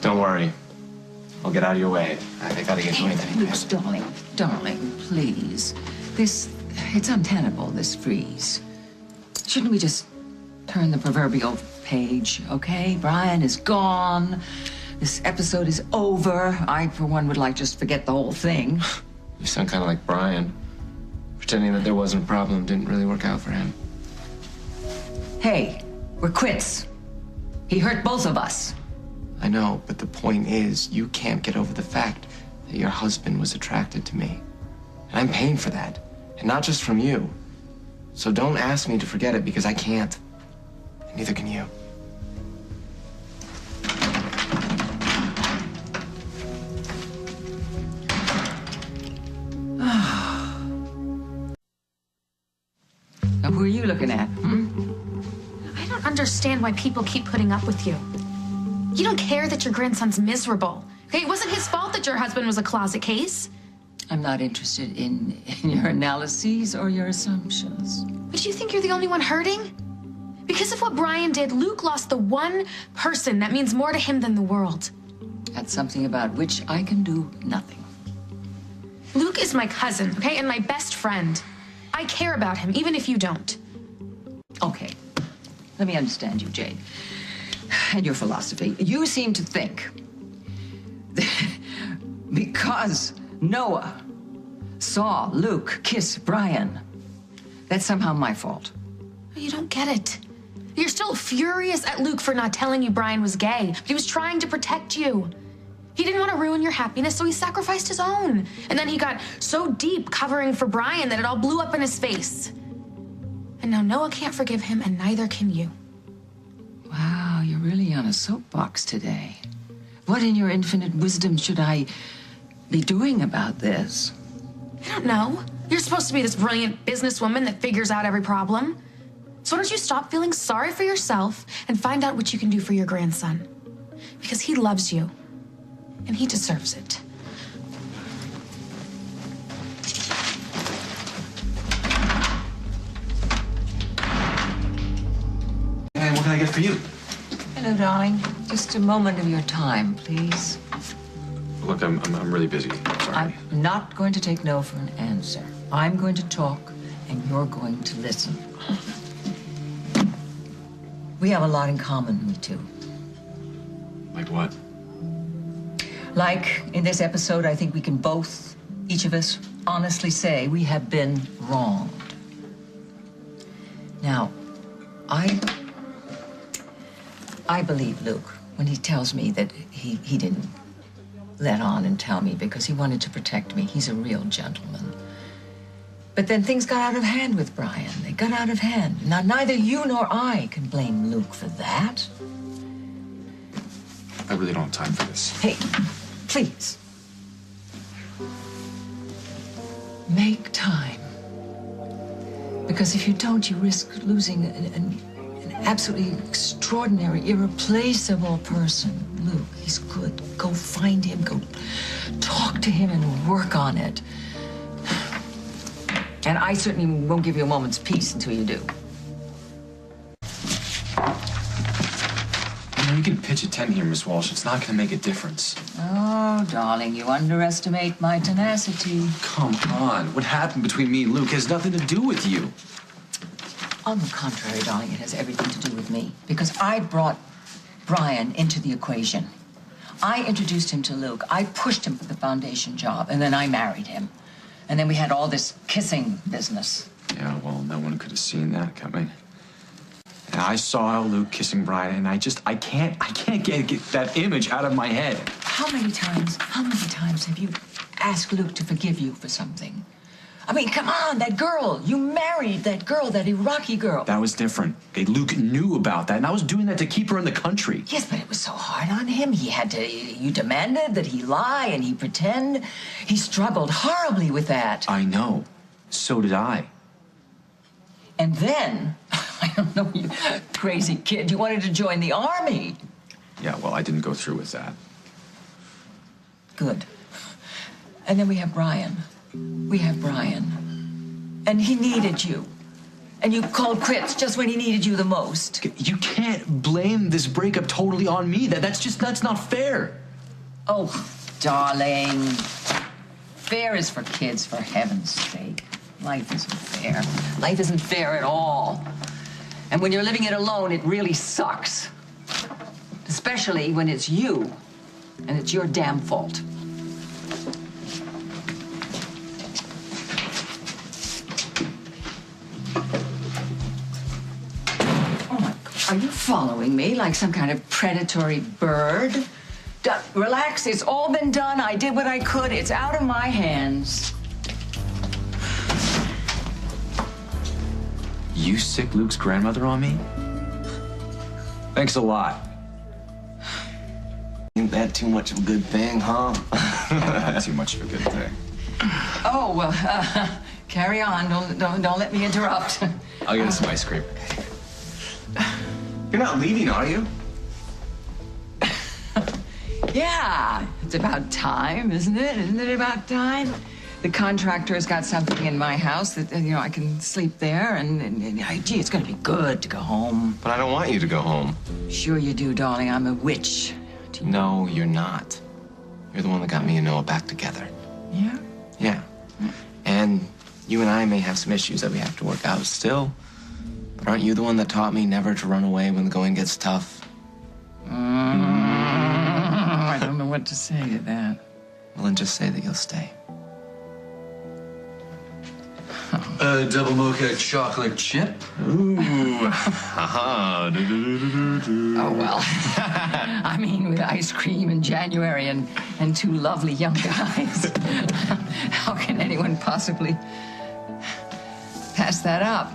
Don't worry. I'll get out of your way. I gotta get to Anthony. Luke, darling, please. It's untenable, this freeze. Shouldn't we just turn the proverbial page, okay? Brian is gone. This episode is over. I, for one, would like just forget the whole thing. You sound kind of like Brian. Pretending that there wasn't a problem didn't really work out for him. Hey, we're quits. He hurt both of us. I know, but the point is, you can't get over the fact that your husband was attracted to me. And I'm paying for that. And not just from you. So don't ask me to forget it, because I can't. And neither can you. Now, who are you looking at, I don't understand why people keep putting up with you. You don't care that your grandson's miserable. Okay, it wasn't his fault that your husband was a closet case. I'm not interested in your analyses or your assumptions. But you think you're the only one hurting? Because of what Brian did, Luke lost the one person that means more to him than the world. That's something about which I can do nothing. Luke is my cousin, okay, and my best friend. I care about him, even if you don't. Okay, let me understand you, Jade, and your philosophy. You seem to think that because Noah saw Luke kiss Brian, that's somehow my fault. You don't get it. You're still furious at Luke for not telling you Brian was gay, but he was trying to protect you. He didn't want to ruin your happiness, so he sacrificed his own. And then he got so deep covering for Brian that it all blew up in his face. And now Noah can't forgive him, and neither can you. Wow, you're really on a soapbox today. What in your infinite wisdom should I be doing about this? I don't know. You're supposed to be this brilliant businesswoman that figures out every problem. So why don't you stop feeling sorry for yourself and find out what you can do for your grandson? Because he loves you. And he deserves it. Hey, what can I get for you? Hello, darling. Just a moment of your time, please. Look, I'm really busy. Sorry. I'm not going to take no for an answer. I'm going to talk, and you're going to listen. We have a lot in common, we two. Like what? Like in this episode, I think we can both, each of us, honestly say we have been wronged. Now, I believe Luke when he tells me that he didn't let on and tell me because he wanted to protect me. He's a real gentleman. But then things got out of hand with Brian. They got out of hand. Now, neither you nor I can blame Luke for that. I really don't have time for this. Hey, please. Make time. Because if you don't, you risk losing an absolutely extraordinary, irreplaceable person. Luke, he's good. Go find him, go talk to him and work on it. And I certainly won't give you a moment's peace until you do. You can pitch a tent here, Miss Walsh. It's not going to make a difference. Oh, darling, you underestimate my tenacity. Come on. What happened between me and Luke has nothing to do with you. On the contrary, darling, it has everything to do with me. Because I brought Brian into the equation. I introduced him to Luke. I pushed him for the foundation job, and then I married him. And then we had all this kissing business. Yeah, well, no one could have seen that coming. And I saw Luke kissing Brian, and I can't get that image out of my head. How many times have you asked Luke to forgive you for something? I mean, come on, that girl. You married that girl, that Iraqi girl. That was different. Okay, Luke knew about that, and I was doing that to keep her in the country. Yes, but it was so hard on him. You demanded that he lie and he pretend. He struggled horribly with that. I know. So did I. And then, I don't know, you crazy kid, you wanted to join the army. Yeah, well, I didn't go through with that. Good. And then we have Brian. We have Brian. And he needed you. And you called quits just when he needed you the most. You can't blame this breakup totally on me. That's not fair. Oh, darling. Fair is for kids, for heaven's sake. Life isn't fair. Life isn't fair at all. And when you're living it alone, it really sucks. Especially when it's you, and it's your damn fault. Oh my God, are you following me like some kind of predatory bird? Relax, it's all been done. I did what I could. It's out of my hands. You sick Luke's grandmother on me? Thanks a lot. Ain't that too much of a good thing, huh? Not too much of a good thing. Oh, well, carry on. Don't let me interrupt. I'll get us some ice cream. You're not leaving, are you? Yeah, it's about time, isn't it? Isn't it about time? The contractor's got something in my house that, I can sleep there, and gee, it's gonna be good to go home. But I don't want you to go home. Sure you do, darling. I'm a witch. No, you're not. You're the one that got me and Noah back together. Yeah? Yeah. And you and I may have some issues that we have to work out still. But aren't you the one that taught me never to run away when the going gets tough? I don't know what to say to that. Well, then just say that you'll stay. Double mocha chocolate chip. Ooh. Haha. Oh, well. I mean, with ice cream in January and two lovely young guys. How can anyone possibly pass that up?